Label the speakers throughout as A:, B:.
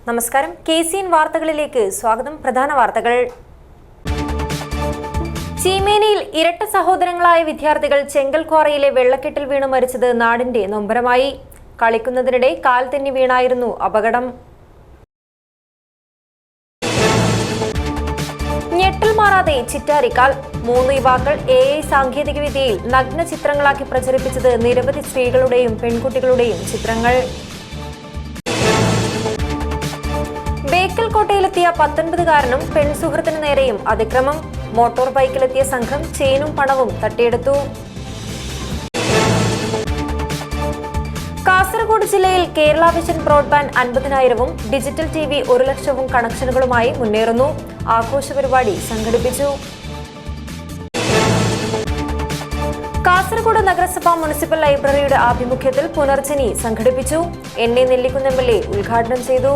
A: നമസ്കാരം. KCN വാർത്തകളിലേക്ക് സ്വാഗതം. പ്രധാന വാർത്തകൾ. ചീമേനിയിൽ ഇരട്ട സഹോദരങ്ങളായ വിദ്യാർത്ഥികൾ ചെങ്കൽക്വാറയിലെ വെള്ളക്കെട്ടിൽ വീണ് മരിച്ചത് നാടിന്റെ നൊമ്പരമായി. കളിക്കുന്നതിനിടെ കാൽ തെന്നി വീണായിരുന്നു അപകടം. ഞെട്ടൽ മാറാതെ ചിറ്റാരിക്കാൽ. 3 യുവാക്കൾ AI സാങ്കേതികവിദ്യയിൽ നഗ്ന ചിത്രങ്ങളാക്കി പ്രചരിപ്പിച്ചത് നിരവധി സ്ത്രീകളുടെയും പെൺകുട്ടികളുടെയും ചിത്രങ്ങൾ. ബേക്കൽ കോട്ടയിലെത്തിയ 19കാരനും പെൺസുഹൃത്തിന് നേരെയും അതിക്രമം. മോട്ടോർ ബൈക്കിലെത്തിയ സംഘം ചെയിനും പണവും തട്ടിയെടുത്തു. കാസർഗോഡ് ജില്ലയിൽ കേരള വിഷൻ ബ്രോഡ്ബാൻഡ് 50,000-ഉം ഡിജിറ്റൽ TV 1,00,000-ഉം കണക്ഷനുകളുമായി മുന്നേറുന്നു. ആഘോഷ പരിപാടി സംഘടിപ്പിച്ചു. കാസർഗോഡ് നഗരസഭ മുനിസിപ്പൽ ലൈബ്രറിയുടെ ആഭിമുഖ്യത്തിൽ പുനർജനി സംഘടിപ്പിച്ചു. NA നെല്ലിക്കുന്ന് MLA ഉദ്ഘാടനം ചെയ്തു.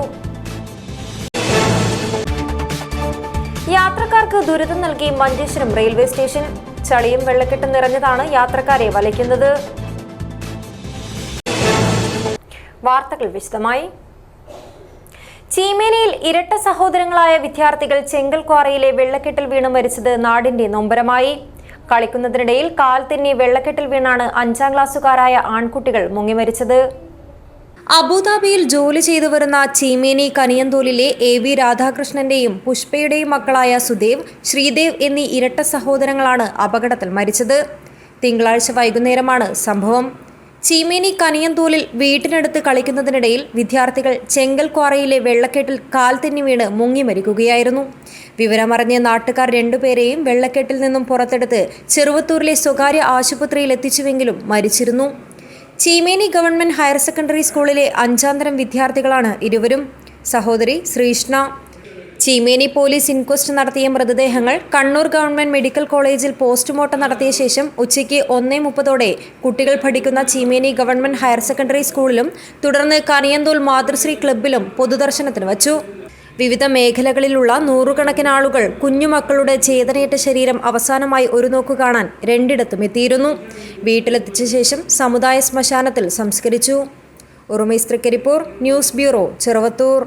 A: യാത്രക്കാർക്ക് ദുരിതം നൽകി മഞ്ചേശ്വരം റെയിൽവേ സ്റ്റേഷൻ. ചളിയും വെള്ളക്കെട്ടും നിറഞ്ഞതാണ് യാത്രക്കാരെ വലയ്ക്കുന്നത്. വാർത്തകൾ വിശദമായി. ചീമേനിയിൽ ഇരട്ട സഹോദരങ്ങളായ വിദ്യാർത്ഥികൾ ചെങ്കൽക്വാറയിലെ വെള്ളക്കെട്ടിൽ വീണ് മരിച്ചത് നാടിന്റെ നൊമ്പരമായി. കളിക്കുന്നതിനിടയിൽ കാൽ തെന്നി വെള്ളക്കെട്ടിൽ വീണാണ് 5ാം ക്ലാസ്സുകാരായ ആൺകുട്ടികൾ മുങ്ങി മരിച്ചത്. അബുദാബിയിൽ ജോലി ചെയ്തു വരുന്ന ചീമേനി കനിയന്തോലിലെ AV രാധാകൃഷ്ണന്റെയും പുഷ്പയുടെയും മക്കളായ സുദേവ്, ശ്രീദേവ് എന്നീ ഇരട്ട സഹോദരങ്ങളാണ് അപകടത്തിൽ മരിച്ചത്. തിങ്കളാഴ്ച വൈകുന്നേരമാണ് സംഭവം. ചീമേനി കനിയന്തോലിൽ വീട്ടിനടുത്ത് കളിക്കുന്നതിനിടയിൽ വിദ്യാർത്ഥികൾ ചെങ്കൽക്വാറയിലെ വെള്ളക്കെട്ടിൽ കാൽ തെന്നി വീണ് മുങ്ങി മരിക്കുകയായിരുന്നു. വിവരമറിഞ്ഞ നാട്ടുകാർ 2 പേരെയും വെള്ളക്കെട്ടിൽ നിന്നും പുറത്തെടുത്ത് ചെറുവത്തൂരിലെ സ്വകാര്യ ആശുപത്രിയിൽ എത്തിച്ചുവെങ്കിലും മരിച്ചിരുന്നു. ചീമേനി ഗവൺമെന്റ് ഹയർ സെക്കൻഡറി സ്കൂളിലെ 5ാം തരം വിദ്യാർത്ഥികളാണ് ഇരുവരും. സഹോദരി ശ്രീഷ്ണ. ചീമേനി പോലീസ് ഇൻക്വസ്റ്റ് നടത്തിയ മൃതദേഹങ്ങൾ കണ്ണൂർ ഗവൺമെന്റ് മെഡിക്കൽ കോളേജിൽ പോസ്റ്റ്മോർട്ടം നടത്തിയ ശേഷം ഉച്ചയ്ക്ക് 1:30 കുട്ടികൾ പഠിക്കുന്ന ചീമേനി ഗവൺമെന്റ് ഹയർ സെക്കൻഡറി സ്കൂളിലും തുടർന്ന് കനിയന്തോൽ മാതൃശ്രീ ക്ലബ്ബിലും പൊതുദർശനത്തിന് വച്ചു. വിവിധ മേഖലകളിലുള്ള 100 കണക്കിന് ആളുകൾ കുഞ്ഞുമക്കളുടെ ചേതനയേറ്റ ശരീരം അവസാനമായി ഒരു നോക്കു കാണാൻ 2ഇടത്തും എത്തിയിരുന്നു. വീട്ടിലെത്തിച്ച ശേഷം സമുദായ ശ്മശാനത്തിൽ സംസ്കരിച്ചു. ഉറുമൈസ് തൃക്കരിപ്പൂർ, ന്യൂസ് ബ്യൂറോ, ചെറുവത്തൂർ.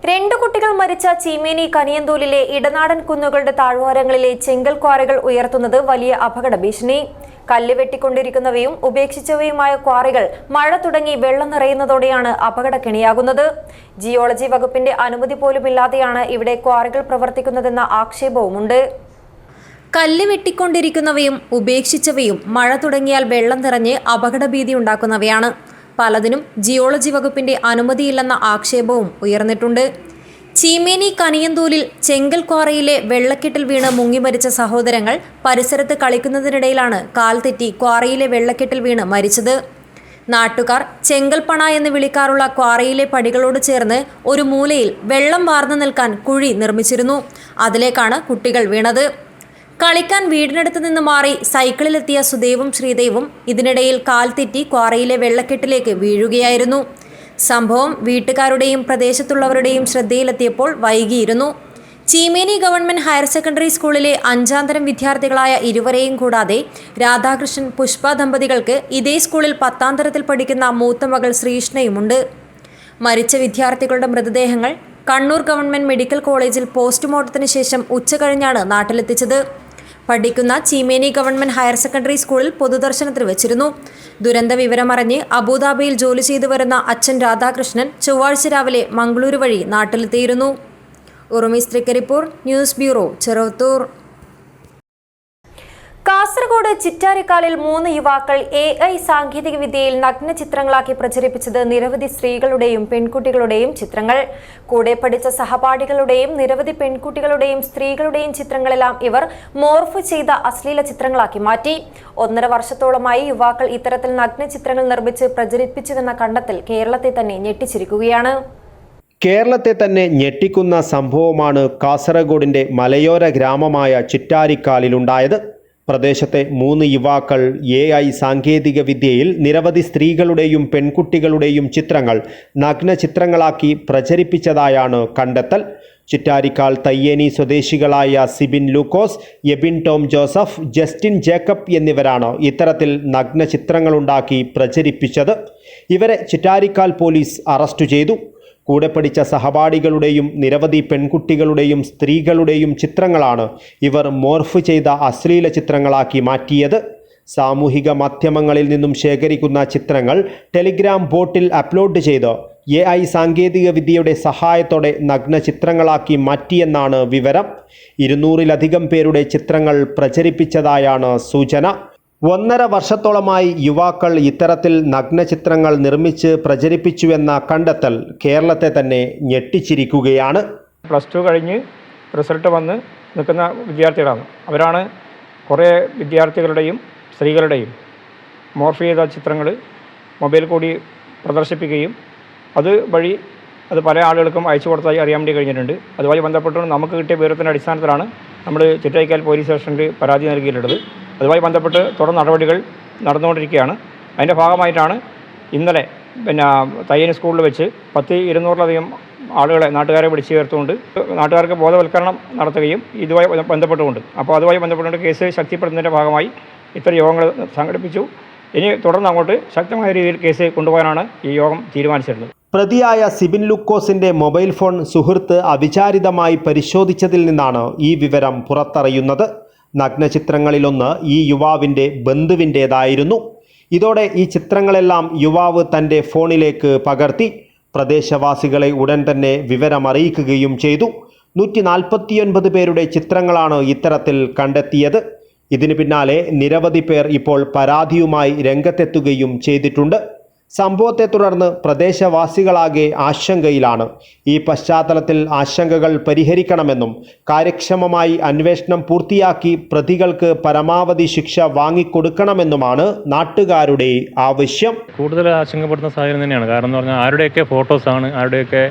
A: 2 കുട്ടികൾ മരിച്ച ചീമേനി കനിയന്തോലിലെ ഇടനാടൻ കുന്നുകളുടെ താഴ്വാരങ്ങളിലെ ചെങ്കൽക്വാറികൾ ഉയർത്തുന്നത് വലിയ അപകട ഭീഷണി. കല്ല് വെട്ടിക്കൊണ്ടിരിക്കുന്നവയും ഉപേക്ഷിച്ചവയുമായ ക്വാറികൾ മഴ തുടങ്ങി വെള്ളം നിറയുന്നതോടെയാണ് അപകടക്കെണിയാകുന്നത്. ജിയോളജി വകുപ്പിന്റെ അനുമതി പോലുമില്ലാതെയാണ് ഇവിടെ ക്വാറികൾ പ്രവർത്തിക്കുന്നതെന്ന ആക്ഷേപവുമുണ്ട്. കല്ല് വെട്ടിക്കൊണ്ടിരിക്കുന്നവയും ഉപേക്ഷിച്ചവയും മഴ തുടങ്ങിയാൽ വെള്ളം നിറഞ്ഞ് അപകടഭീതി ഉണ്ടാക്കുന്നവയാണ്. പലതിനും ജിയോളജി വകുപ്പിന്റെ അനുമതിയില്ലെന്ന ആക്ഷേപവും ഉയർന്നിട്ടുണ്ട്. ചീമേനി കനിയന്തോലിൽ ചെങ്കൽക്വാറയിലെ വെള്ളക്കെട്ടിൽ വീണ് മുങ്ങി മരിച്ച സഹോദരങ്ങൾ പരിസരത്ത് കളിക്കുന്നതിനിടയിലാണ് കാൽ തെറ്റി ക്വാറയിലെ വെള്ളക്കെട്ടിൽ വീണ് മരിച്ചത്. നാട്ടുകാർ ചെങ്കൽപ്പണ എന്ന് വിളിക്കാറുള്ള ക്വാറയിലെ പടികളോട് ചേർന്ന് ഒരു മൂലയിൽ വെള്ളം വാർന്നു നിൽക്കാൻ കുഴി നിർമ്മിച്ചിരുന്നു. അതിലേക്കാണ് കുട്ടികൾ വീണത്. കളിക്കാൻ വീടിനടുത്ത് നിന്ന് മാറി സൈക്കിളിലെത്തിയ സുദേവും ശ്രീദേവും ഇതിനിടയിൽ കാൽ തെറ്റി ക്വാറയിലെ വെള്ളക്കെട്ടിലേക്ക് വീഴുകയായിരുന്നു. സംഭവം വീട്ടുകാരുടെയും പ്രദേശത്തുള്ളവരുടെയും ശ്രദ്ധയിലെത്തിയപ്പോൾ വൈകിയിരുന്നു. ചീമേനി ഗവൺമെന്റ് ഹയർ സെക്കൻഡറി സ്കൂളിലെ 5ാം തരം വിദ്യാർത്ഥികളായ ഇരുവരെയും കൂടാതെ രാധാകൃഷ്ണൻ, പുഷ്പ ദമ്പതികൾക്ക് ഇതേ സ്കൂളിൽ 10ാം തരത്തിൽ പഠിക്കുന്ന മൂത്ത മകൾ ശ്രീഷ്ണയുമുണ്ട്. മരിച്ച വിദ്യാർത്ഥികളുടെ മൃതദേഹങ്ങൾ കണ്ണൂർ ഗവൺമെന്റ് മെഡിക്കൽ കോളേജിൽ പോസ്റ്റ്മോർട്ടത്തിന് ശേഷം ഉച്ചകഴിഞ്ഞാണ് നാട്ടിലെത്തിച്ചത്. പഠിക്കുന്ന ചീമേനി ഗവൺമെന്റ് ഹയർ സെക്കൻഡറി സ്കൂളിൽ പൊതുദർശനത്തിന് വെച്ചിരുന്നു. ദുരന്ത വിവരമറിഞ്ഞ് അബുദാബിയിൽ ജോലി ചെയ്തു വരുന്ന അച്ഛൻ രാധാകൃഷ്ണൻ ചൊവ്വാഴ്ച രാവിലെ മംഗളൂരു വഴി നാട്ടിലെത്തിയിരുന്നു. ഉറുമൈസ് തൃക്കരിപ്പൂർ, ന്യൂസ് ബ്യൂറോ, ചെറുവത്തൂർ. കാസർഗോഡ് ചിറ്റാരിക്കാലിൽ 3 യുവാക്കൾ AI സാങ്കേതികവിദ്യയിൽ നഗ്ന ചിത്രങ്ങളാക്കി പ്രചരിപ്പിച്ചത് നിരവധി സ്ത്രീകളുടെയും പെൺകുട്ടികളുടെയും ചിത്രങ്ങൾ. കൂടെ പഠിച്ച സഹപാഠികളുടെയും നിരവധി പെൺകുട്ടികളുടെയും സ്ത്രീകളുടെയും ചിത്രങ്ങളെല്ലാം ഇവർ മോർഫ് ചെയ്ത അശ്ലീല ചിത്രങ്ങളാക്കി മാറ്റി. 1.5 വർഷത്തോളമായി യുവാക്കൾ ഇത്തരത്തിൽ നഗ്ന ചിത്രങ്ങൾ നിർമ്മിച്ച് പ്രചരിപ്പിച്ചുവെന്ന കണ്ടെത്തൽ കേരളത്തെ തന്നെ ഞെട്ടിച്ചിരിക്കുകയാണ്.
B: കേരളത്തെ തന്നെ ഞെട്ടിക്കുന്ന സംഭവമാണ് കാസർഗോഡിന്റെ മലയോര ഗ്രാമമായ ചിറ്റാരിക്കാലിലുണ്ടായത്. പ്രദേശത്തെ 3 യുവാക്കൾ AI സാങ്കേതിക വിദ്യയിൽ നിരവധി സ്ത്രീകളുടെയും പെൺകുട്ടികളുടെയും ചിത്രങ്ങൾ നഗ്ന ചിത്രങ്ങളാക്കി പ്രചരിപ്പിച്ചതായാണ് കണ്ടെത്തൽ. ചിറ്റാരിക്കാൽ തയ്യേനി സ്വദേശികളായ സിബിൻ ലൂക്കോസ്, എബിൻ ടോം ജോസഫ്, ജസ്റ്റിൻ ജേക്കബ് എന്നിവരാണ് ഇത്തരത്തിൽ നഗ്ന ചിത്രങ്ങളുണ്ടാക്കി പ്രചരിപ്പിച്ചത്. ഇവരെ ചിറ്റാരിക്കാൽ പോലീസ് അറസ്റ്റ് ചെയ്തു. കൂടെ പഠിച്ച സഹപാഠികളുടെയും നിരവധി പെൺകുട്ടികളുടെയും സ്ത്രീകളുടെയും ചിത്രങ്ങളാണ് ഇവർ മോർഫ് ചെയ്ത അശ്ലീല ചിത്രങ്ങളാക്കി മാറ്റിയത്. സാമൂഹിക മാധ്യമങ്ങളിൽ നിന്നും ശേഖരിക്കുന്ന ചിത്രങ്ങൾ ടെലിഗ്രാം ബോട്ടിൽ അപ്ലോഡ് ചെയ്ത് AI സാങ്കേതിക വിദ്യയുടെ സഹായത്തോടെ നഗ്ന ചിത്രങ്ങളാക്കി മാറ്റിയെന്നാണ് വിവരം. 200-ലധികം പേരുടെ ചിത്രങ്ങൾ പ്രചരിപ്പിച്ചതായാണ് സൂചന. 1.5 വർഷത്തോളമായി യുവാക്കൾ ഇത്തരത്തിൽ നഗ്ന ചിത്രങ്ങൾ നിർമ്മിച്ച് പ്രചരിപ്പിച്ചുവെന്ന കണ്ടെത്തൽ കേരളത്തെ തന്നെ ഞെട്ടിച്ചിരിക്കുകയാണ്.
C: +2 കഴിഞ്ഞ് റിസൾട്ട് വന്ന് നിൽക്കുന്ന വിദ്യാർത്ഥികളാണ്. അവരാണ് കുറേ വിദ്യാർത്ഥികളുടെയും സ്ത്രീകളുടെയും മോർഫ് ചെയ്ത ചിത്രങ്ങൾ മൊബൈൽ കൂടി പ്രദർശിപ്പിക്കുകയും അതുവഴി അത് പല ആളുകൾക്കും അയച്ചു കൊടുത്തതായി അറിയാൻ വേണ്ടി കഴിഞ്ഞിട്ടുണ്ട്. അതുമായി ബന്ധപ്പെട്ട് നമുക്ക് കിട്ടിയ വിവരത്തിൻ്റെ അടിസ്ഥാനത്തിലാണ് നമ്മൾ ചിറ്റാരിക്കാൽ പോലീസ് സ്റ്റേഷനിൽ പരാതി നൽകിയിട്ടുള്ളത്. അതുമായി ബന്ധപ്പെട്ട് തുടർ നടപടികൾ നടന്നുകൊണ്ടിരിക്കുകയാണ്. അതിൻ്റെ ഭാഗമായിട്ടാണ് ഇന്നലെ തയ്യൽ സ്കൂളിൽ വെച്ച് 200-ലധികം ആളുകളെ നാട്ടുകാരെ വിളിച്ചു ചേർത്തുകൊണ്ട് നാട്ടുകാർക്ക് ബോധവൽക്കരണം നടത്തുകയും ഇതുമായി ബന്ധപ്പെട്ടുകൊണ്ട് അതുമായി ബന്ധപ്പെട്ടുകൊണ്ട് കേസ് ശക്തിപ്പെടുത്തുന്നതിൻ്റെ ഭാഗമായി ഇത്തരം യോഗങ്ങൾ സംഘടിപ്പിച്ചു. ഇനി തുടർന്ന് അങ്ങോട്ട് ശക്തമായ രീതിയിൽ കേസ് കൊണ്ടുപോകാനാണ് ഈ യോഗം തീരുമാനിച്ചിരുന്നത്.
B: പ്രതിയായ സിബിൻ ലൂക്കോസിന്റെ മൊബൈൽ ഫോൺ സുഹൃത്ത് അവിചാരിതമായി പരിശോധിച്ചതിൽ നിന്നാണ് ഈ വിവരം പുറത്തറിയുന്നത്. നഗ്നചിത്രങ്ങളിലൊന്ന് ഈ യുവാവിൻ്റെ ബന്ധുവിൻ്റേതായിരുന്നു. ഇതോടെ ഈ ചിത്രങ്ങളെല്ലാം യുവാവ് തൻ്റെ ഫോണിലേക്ക് പകർത്തി പ്രദേശവാസികളെ ഉടൻ തന്നെ വിവരമറിയിക്കുകയും ചെയ്തു. 149 പേരുടെ ചിത്രങ്ങളാണ് ഇത്തരത്തിൽ കണ്ടെത്തിയത്. ഇതിന് പിന്നാലെ നിരവധി പേർ ഇപ്പോൾ പരാതിയുമായി രംഗത്തെത്തുകയും ചെയ്തിട്ടുണ്ട്. സംഭവത്തെ തുടർന്ന് പ്രദേശവാസികളാകെ ആശങ്കയിലാണ്. ഈ പശ്ചാത്തലത്തിൽ ആശങ്കകൾ പരിഹരിക്കണമെന്നും കാര്യക്ഷമമായി അന്വേഷണം പൂർത്തിയാക്കി പ്രതികൾക്ക് പരമാവധി ശിക്ഷ വാങ്ങിക്കൊടുക്കണമെന്നുമാണ് നാട്ടുകാരുടെ ആവശ്യം.
D: കൂടുതൽ ആശങ്കപ്പെടുന്ന സാഹചര്യം തന്നെയാണ്. കാരണം എന്ന് പറഞ്ഞാൽ ആരുടെയൊക്കെ ഫോട്ടോസാണ്, ആരുടെയൊക്കെ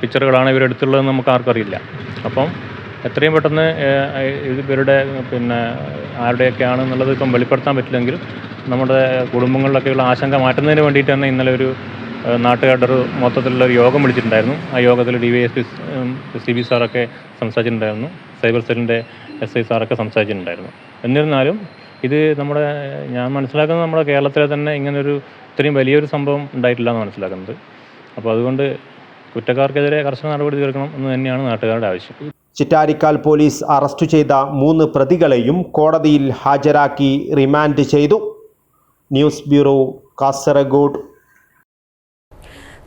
D: പിക്ചറുകളാണ് ഇവരെടുത്തുള്ളതെന്ന് നമുക്ക് ആർക്കും അറിയില്ല. അപ്പം എത്രയും പെട്ടെന്ന് ഇവരുടെ ആരുടെയൊക്കെയാണ് എന്നുള്ളത് ഇപ്പം വെളിപ്പെടുത്താൻ പറ്റില്ലെങ്കിൽ നമ്മുടെ കുടുംബങ്ങളിലൊക്കെയുള്ള ആശങ്ക മാറ്റുന്നതിന് വേണ്ടിയിട്ട് തന്നെ ഇന്നലെ ഒരു നാട്ടുകാരുടെ ഒരു മൊത്തത്തിലുള്ള ഒരു യോഗം വിളിച്ചിട്ടുണ്ടായിരുന്നു. ആ യോഗത്തിൽ DYSP CB സാറൊക്കെ സംസാരിച്ചിട്ടുണ്ടായിരുന്നു, സൈബർ സെല്ലിൻ്റെ SI സാറൊക്കെ സംസാരിച്ചിട്ടുണ്ടായിരുന്നു. എന്നിരുന്നാലും ഇത് ഞാൻ മനസ്സിലാക്കുന്നത് നമ്മുടെ കേരളത്തിലെ തന്നെ ഇങ്ങനൊരു ഇത്രയും വലിയൊരു സംഭവം ഉണ്ടായിട്ടില്ല എന്ന് മനസ്സിലാക്കുന്നത്. അപ്പോൾ അതുകൊണ്ട് കുറ്റക്കാർക്കെതിരെ കർശന നടപടി തീർക്കണം എന്ന് തന്നെയാണ് നാട്ടുകാരുടെ ആവശ്യം.
B: ചിറ്റാരിക്കാൽ പോലീസ് അറസ്റ്റ് ചെയ്ത 3 പ്രതികളെയും കോടതിയിൽ ഹാജരാക്കി റിമാൻഡ് ചെയ്തു. News bureau, Kasaragod.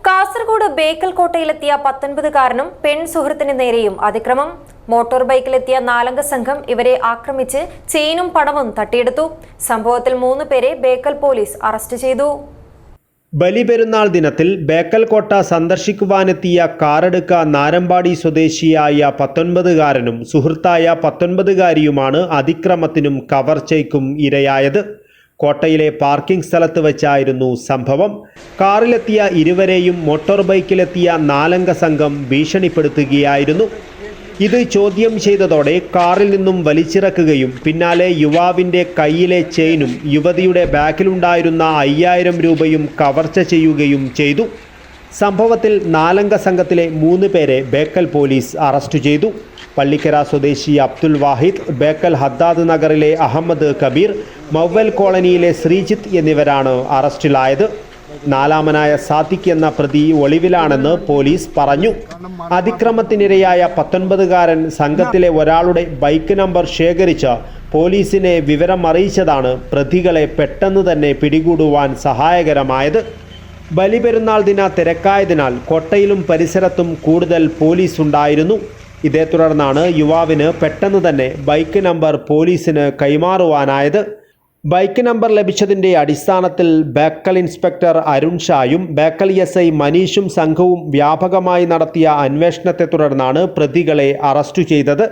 A: കാസർഗോഡ് ബേക്കൽ കോട്ടയിലെത്തിയ 19-കാരനും പെൺ സുഹൃത്തിന് നേരെയും അതിക്രമം. മോട്ടോർ ബൈക്കിലെത്തിയ 4-അംഗ സംഘം ഇവരെ ആക്രമിച്ച് ചെയിനും പണവും തട്ടിയെടുത്തു. സംഭവത്തിൽ 3 പേരെ ബേക്കൽ പോലീസ് അറസ്റ്റ് ചെയ്തു.
B: ബലിപെരുന്നാൾ ദിനത്തിൽ ബേക്കൽ കോട്ട സന്ദർശിക്കുവാനെത്തിയ കാറടുക്ക നാരമ്പാടി സ്വദേശിയായ 19-കാരനും സുഹൃത്തായ 19-കാരിയുമാണ് അതിക്രമത്തിനും കവർച്ചയ്ക്കും ഇരയായത്. കോട്ടയിലെ പാർക്കിംഗ് സ്ഥലത്ത് വെച്ചായിരുന്നു സംഭവം. കാറിലെത്തിയ ഇരുവരെയും മോട്ടോർ ബൈക്കിലെത്തിയ 4-അംഗ സംഘം ഭീഷണിപ്പെടുത്തുകയായിരുന്നു. ഇത് ചോദ്യം ചെയ്തതോടെ കാറിൽ നിന്നും വലിച്ചിറക്കുകയും പിന്നാലെ യുവാവിൻ്റെ കയ്യിലെ ചെയിനും യുവതിയുടെ ബാഗിലുണ്ടായിരുന്ന 5000 രൂപയും കവർച്ച ചെയ്യുകയും ചെയ്തു. സംഭവത്തിൽ 4-അംഗ സംഘത്തിലെ 3 പേരെ ബേക്കൽ പോലീസ് അറസ്റ്റ് ചെയ്തു. പള്ളിക്കര സ്വദേശി അബ്ദുൽ വാഹിദ്, ബേക്കൽ ഹദ്ദാദ് നഗറിലെ അഹമ്മദ് കബീർ, മൗവൽ കോളനിയിലെ ശ്രീജിത്ത് എന്നിവരാണ് അറസ്റ്റിലായത്. 4-മനായ സാദിഖ് എന്ന പ്രതി ഒളിവിലാണെന്ന് പോലീസ് പറഞ്ഞു. അതിക്രമത്തിനിരയായ 19-കാരൻ സംഘത്തിലെ ഒരാളുടെ ബൈക്ക് നമ്പർ ശേഖരിച്ച് പോലീസിനെ വിവരം അറിയിച്ചതാണ് പ്രതികളെ പെട്ടെന്ന് തന്നെ പിടികൂടുവാൻ സഹായകരമായത്. ബലിപെരുന്നാൾ ദിന തിരക്കായതിനാൽ കോട്ടയിലും പരിസരത്തും കൂടുതൽ പോലീസ് ഉണ്ടായിരുന്നു. ഇതേ തുടർന്നാണ് യുവാവിന് പെട്ടെന്ന് തന്നെ ബൈക്ക് നമ്പർ പോലീസിന് കൈമാറുവാനായത്. ബൈക്ക് നമ്പർ ലഭിച്ചതിൻ്റെ അടിസ്ഥാനത്തിൽ ബേക്കൽ ഇൻസ്പെക്ടർ അരുൺ ഷായും ബേക്കൽ SI മനീഷും സംഘവും വ്യാപകമായി നടത്തിയ അന്വേഷണത്തെ തുടർന്നാണ് പ്രതികളെ അറസ്റ്റ് ചെയ്തത്.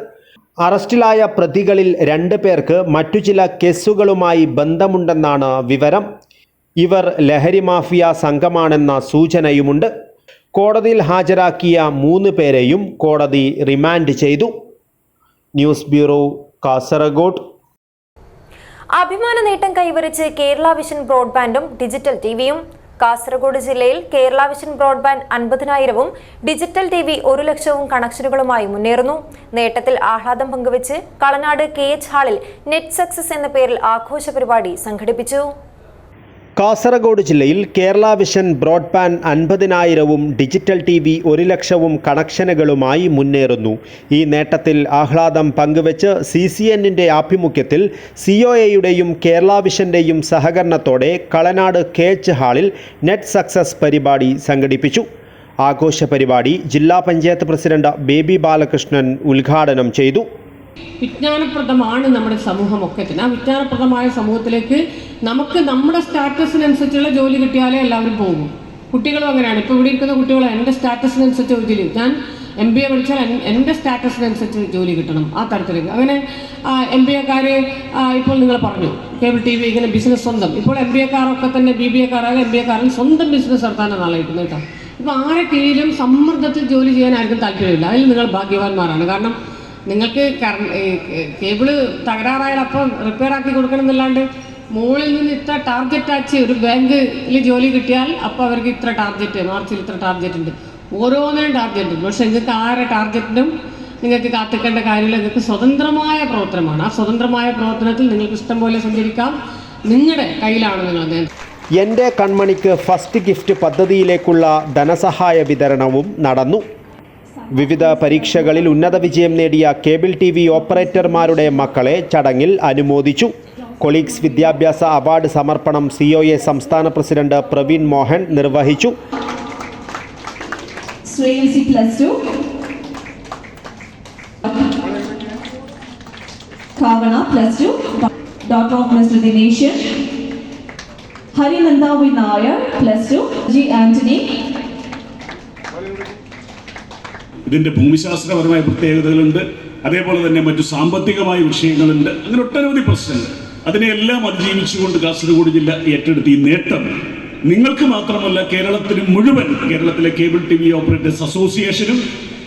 B: അറസ്റ്റിലായ പ്രതികളിൽ 2 പേർക്ക് മറ്റു ചില കേസുകളുമായി ബന്ധമുണ്ടെന്നാണ് വിവരം. ഇവർ ലഹരി മാഫിയ സംഘമാണെന്ന സൂചനയുമുണ്ട്. കോടതിയിൽ ഹാജരാക്കിയ 3 പേരെയും കോടതി റിമാൻഡ് ചെയ്തു. News bureau, Kasaragod.
A: അഭിമാന നേട്ടം കൈവരിച്ച് കേരള വിഷൻ ബ്രോഡ്ബാൻഡും ഡിജിറ്റൽ ടിവിയും. കാസർഗോഡ് ജില്ലയിൽ കേരള വിഷൻ ബ്രോഡ്ബാൻഡ് 50,000-ഉം ഡിജിറ്റൽ TV 1,00,000-ഉം കണക്ഷനുകളുമായി മുന്നേറുന്നു. നേട്ടത്തിൽ ആഹ്ലാദം പങ്കുവച്ച് കളനാട് KH ഹാളിൽ നെറ്റ് സക്സസ് എന്ന പേരിൽ ആഘോഷ പരിപാടി സംഘടിപ്പിച്ചു.
B: കാസർഗോഡ് ജില്ലയിൽ കേരള വിഷൻ ബ്രോഡ്ബാൻഡ് 50,000-വും ഡിജിറ്റൽ TV 1,00,000-വും കണക്ഷനുകളുമായി മുന്നേറുന്നു. ഈ നേട്ടത്തിൽ ആഹ്ലാദം പങ്കുവച്ച് CCNന്റെ ആഭിമുഖ്യത്തിൽ COAയുടെയും കേരള വിഷന്റെയും സഹകരണത്തോടെ കളനാട് KH ഹാളിൽ നെറ്റ് സക്സസ് പരിപാടി സംഘടിപ്പിച്ചു. ആഘോഷ പരിപാടി ജില്ലാ പഞ്ചായത്ത് പ്രസിഡന്റ് ബേബി ബാലകൃഷ്ണൻ ഉദ്ഘാടനം ചെയ്തു.
E: വിജ്ഞാനപ്രദമാണ് നമ്മുടെ സമൂഹമൊക്കെ തന്നെ. ആ വിജ്ഞാനപ്രദമായ സമൂഹത്തിലേക്ക് നമുക്ക് നമ്മുടെ സ്റ്റാറ്റസിനനുസരിച്ചുള്ള ജോലി കിട്ടിയാലേ എല്ലാവരും പോകും. കുട്ടികളും അങ്ങനെയാണ്. ഇപ്പോൾ ഇവിടെ ഇരിക്കുന്ന കുട്ടികൾ എൻ്റെ സ്റ്റാറ്റസിനനുസരിച്ച് ജോലി, ഞാൻ MBA പഠിച്ചാൽ എൻ്റെ സ്റ്റാറ്റസിനനുസരിച്ച് ജോലി കിട്ടണം, ആ തരത്തിലേക്ക്. അങ്ങനെ MBAക്കാർ ഇപ്പോൾ നിങ്ങൾ പറഞ്ഞു കേബിൾ TV ഇങ്ങനെ ബിസിനസ് സ്വന്തം. ഇപ്പോൾ MBAക്കാരൊക്കെ തന്നെ BBAക്കാരായ MBAക്കാരൻ സ്വന്തം ബിസിനസ് നടത്താനാണ് നാളെ കിട്ടുന്നത് കേട്ടോ. ഇപ്പോൾ ആരെ കീഴിലും സമ്മർദ്ദത്തിൽ ജോലി ചെയ്യാൻ ആർക്കും താല്പര്യമില്ല. അതിൽ നിങ്ങൾ ഭാഗ്യവാന്മാരാണ്. കാരണം നിങ്ങൾക്ക് കേബിള് തകരാറായാൽ അപ്പം റിപ്പയർ ആക്കി കൊടുക്കണം എന്നല്ലാണ്ട് മുകളിൽ നിന്ന് ഇത്ര ടാർഗറ്റ് ആച്ച് ഒരു ബാങ്കിൽ ജോലി കിട്ടിയാൽ അപ്പോൾ അവർക്ക് ഇത്ര ടാർഗറ്റ്, മാർച്ചിൽ ഇത്ര ടാർഗറ്റ് ഉണ്ട്, ഓരോന്നിനും ടാർഗറ്റ് ഉണ്ട്. പക്ഷേ നിങ്ങൾക്ക് ആരെ ടാർഗറ്റിനും നിങ്ങൾക്ക് കാത്തിക്കേണ്ട കാര്യമില്ല. നിങ്ങൾക്ക് സ്വതന്ത്രമായ പ്രവർത്തനമാണ്. ആ സ്വതന്ത്രമായ പ്രവർത്തനത്തിൽ നിങ്ങൾക്ക് ഇഷ്ടം പോലെ സഞ്ചരിക്കാം. നിങ്ങളുടെ കയ്യിലാണ് നിങ്ങൾ.
B: എൻ്റെ കൺമണിക്ക് ഫസ്റ്റ് ഗിഫ്റ്റ് പദ്ധതിയിലേക്കുള്ള ധനസഹായ വിതരണവും നടന്നു. വിവിധ പരീക്ഷകളിൽ ഉന്നത വിജയം നേടിയ കേബിൾ TV ഓപ്പറേറ്റർമാരുടെ മക്കളെ ചടങ്ങിൽ അനുമോദിച്ചു. കൊളീഗ്സ് വിദ്യാഭ്യാസ അവാർഡ് സമർപ്പണം COA സംസ്ഥാന പ്രസിഡന്റ് പ്രവീൺ മോഹൻ നിർവഹിച്ചു.
F: ഹരിനന്ദ നായർ +2, G ആന്റണി.
G: ഇതിൻ്റെ ഭൂമിശാസ്ത്രപരമായ പ്രത്യേകതകളുണ്ട്, അതേപോലെ തന്നെ മറ്റു സാമ്പത്തികമായ വിഷയങ്ങളുണ്ട്. അങ്ങനെ ഒട്ടനവധി പ്രശ്നങ്ങൾ. അതിനെല്ലാം അതിജീവിച്ചുകൊണ്ട് കാസർഗോഡ് ജില്ല ഏറ്റെടുത്ത ഈ നേട്ടം നിങ്ങൾക്ക് മാത്രമല്ല കേരളത്തിന് മുഴുവൻ, കേരളത്തിലെ കേബിൾ TV ഓപ്പറേറ്റേഴ്സ് അസോസിയേഷനും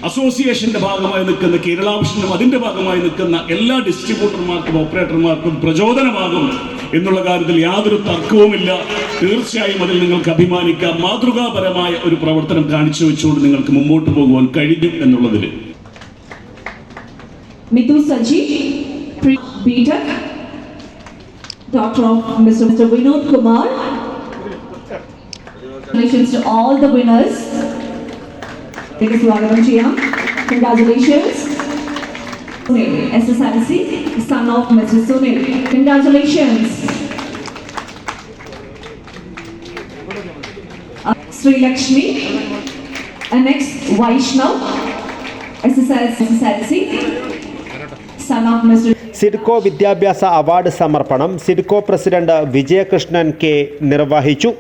G: അസോസിയേഷന്റെ ഭാഗമായി നിൽക്കുന്ന കേരള വിഷനും അതിൻ്റെ ഭാഗമായി നിൽക്കുന്ന എല്ലാ ഡിസ്ട്രിബ്യൂട്ടർമാർക്കും ഓപ്പറേറ്റർമാർക്കും പ്രചോദനമാകും എന്നുള്ള കാര്യത്തിൽ യാതൊരു തർക്കവുമില്ല. തീർച്ചയായും അതിൽ നിങ്ങൾക്ക് അഭിമാനിക്കാം. മാതൃകാപരമായ ഒരു പ്രവർത്തനം കാണിച്ചു വെച്ചുകൊണ്ട് നിങ്ങൾക്ക് മുമ്പോട്ട് പോകുവാൻ കഴിയും എന്നുള്ളതിൽ.
F: Mithu Saji B Tech, daughter of Mr Vinod Kumar. Congratulations to all the winners. സ്വാഗതം ചെയ്യാം. Congratulations. SSLC, son of Mr. Sunil. Congratulations. Sri Lakshmi. And next, Vaishnav, SSLC, son of Mr.
B: SIDCO വിദ്യാഭ്യാസ അവാർഡ് സമർപ്പണം സിഡ്കോ പ്രസിഡന്റ് വിജയകൃഷ്ണൻ K നിർവഹിച്ചു.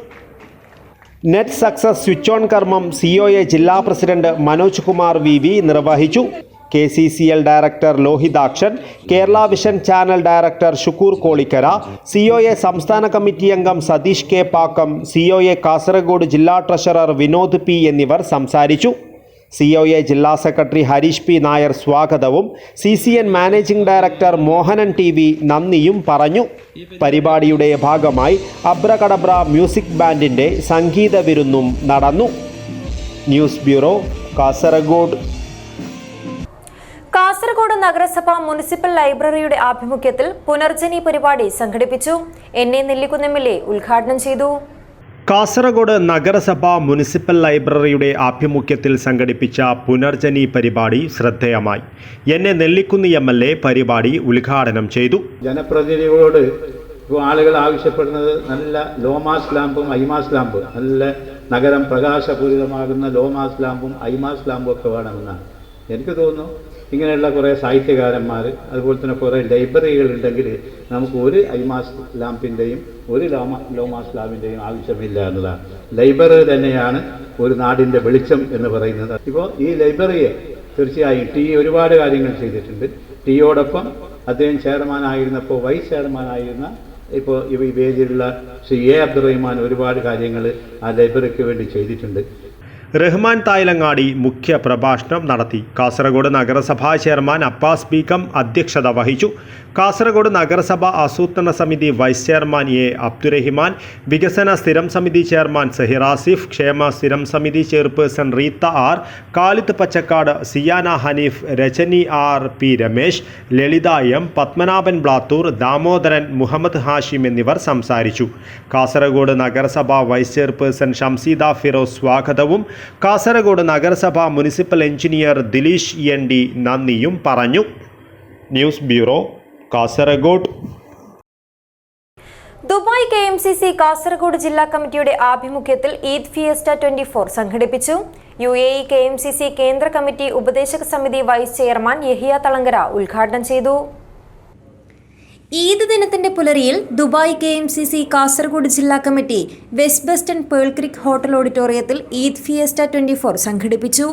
B: നെറ്റ് സക്സസ് സ്വിച്ച് ഓൺ കർമ്മം COA ജില്ലാ president Manoj Kumar VV നിർവഹിച്ചു. KCCL director Lohithakshan, Kerala vision channel director Shukoor Kolikkara, COA സംസ്ഥാന committee അംഗം Satheesh K Pakkam, COA Kasaragod ജില്ലാ treasurer Vinod P എന്നിവർ സംസാരിച്ചു. COA ജില്ലാ സെക്രട്ടറി ഹരീഷ് P നായർ സ്വാഗതവും CCN managing director Mohanan TV നന്ദിയും പറഞ്ഞു. പരിപാടിയുടെ ഭാഗമായി അബ്രകടബ്ര മ്യൂസിക് ബാൻഡിൻ്റെ സംഗീത വിരുന്നും നടന്നു. News bureau, Kasaragod.
A: കാസർഗോഡ് നഗരസഭ മുനിസിപ്പൽ ലൈബ്രറിയുടെ ആഭിമുഖ്യത്തിൽ പുനർജനി പരിപാടി സംഘടിപ്പിച്ചു. NA നെല്ലിക്കുന്ന് MLA ഉദ്ഘാടനം ചെയ്തു.
B: കാസർഗോഡ് നഗരസഭ മുനിസിപ്പൽ ലൈബ്രറിയുടെ ആഭിമുഖ്യത്തിൽ സംഘടിപ്പിച്ച പുനർജനി പരിപാടി ശ്രദ്ധേയമായി. NA നെല്ലിക്കുന്ന് MLA പരിപാടി ഉദ്ഘാടനം ചെയ്തു.
H: ജനപ്രതിനിധികളോട് ഇപ്പോൾ ആളുകൾ ആവശ്യപ്പെടുന്നത് നല്ല ലോമാസ് ലാമ്പും ഐമാസ് ലാമ്പും, നല്ല നഗരം പ്രകാശപൂരിതമാകുന്ന ലോമാസ് ലാമ്പും ഐമാസ് ലാമ്പും ഒക്കെ വേണമെന്നാണ്. എനിക്ക് തോന്നുന്നു ഇങ്ങനെയുള്ള കുറേ സാഹിത്യകാരന്മാർ അതുപോലെ തന്നെ കുറേ ലൈബ്രറികൾ ഉണ്ടെങ്കിൽ നമുക്ക് ഒരു ഐമാസ് ലാമ്പിൻ്റെയും ഒരു ലോമാസ് ലാമ്പിൻ്റെയും ആവശ്യമില്ല എന്നതാണ്. ലൈബ്രറി തന്നെയാണ് ഒരു നാടിൻ്റെ വെളിച്ചം എന്ന് പറയുന്നത്. ഇപ്പോൾ ഈ ലൈബ്രറിയെ തീർച്ചയായും ടി ഒരുപാട് കാര്യങ്ങൾ ചെയ്തിട്ടുണ്ട്. ടിയോടൊപ്പം അദ്ദേഹം ചെയർമാനായിരുന്നപ്പോൾ വൈസ് ചെയർമാനായിരുന്ന ഇപ്പോൾ ഈ വേദിയിലുള്ള ശ്രീ A. അബ്ദുറഹിമാൻ ഒരുപാട് കാര്യങ്ങൾ ആ ലൈബ്രറിക്ക് വേണ്ടി ചെയ്തിട്ടുണ്ട്.
B: റഹ്മാൻ തായിലങ്ങാടി മുഖ്യ പ്രഭാഷണം നടത്തി. കാസർഗോഡ് നഗരസഭാ ചെയർമാൻ അബ്ബാസ് ബീഗം അധ്യക്ഷത വഹിച്ചു. കാസർഗോഡ് നഗരസഭ ആസൂത്രണ സമിതി വൈസ് ചെയർമാൻ എ അബ്ദുറഹിമാൻ, വികസന സ്ഥിരം സമിതി ചെയർമാൻ സഹിർ ആസിഫ്, ക്ഷേമ സ്ഥിരം സമിതി chairperson Reetha R, Kalith Pachakkad, Siyana Haneef, Rajani R P Ramesh, Lalitha M, Padmanabhan Blathur, Damodaran, Muhammad Hashim എന്നിവർ സംസാരിച്ചു. കാസർഗോഡ് നഗരസഭ വൈസ് ചെയർപേഴ്സൺ ഷംസീദ ഫിറോസ് സ്വാഗതവും കാസർഗോഡ് നഗരസഭ മുനിസിപ്പൽ എഞ്ചിനീയർ ദിലീഷ് ND നന്ദിയും പറഞ്ഞു. News bureau, Kasaragod.
A: Dubai KMCC Kasaragod ജില്ലാ കമ്മിറ്റിയുടെ ആഭിമുഖ്യത്തിൽ ഈദ് ഫിയസ്റ്റ 24 സംഘടിപ്പിച്ചു. UAE KMCC കേന്ദ്ര കമ്മിറ്റി ഉപദേശക സമിതി വൈസ് ചെയർമാൻ യഹിയ തളങ്കര ഉദ്ഘാടനം ചെയ്തു. ഈദ് ദിനത്തിന്റെ പുലരിയിൽ ദുബായ് KMCC കാസർഗോഡ് ജില്ലാ committee west western pearl creek hotel ഓഡിറ്റോറിയത്തിൽ ഈദ് ഫിയസ്റ്റ 24 സംഘടിപ്പിച്ചു.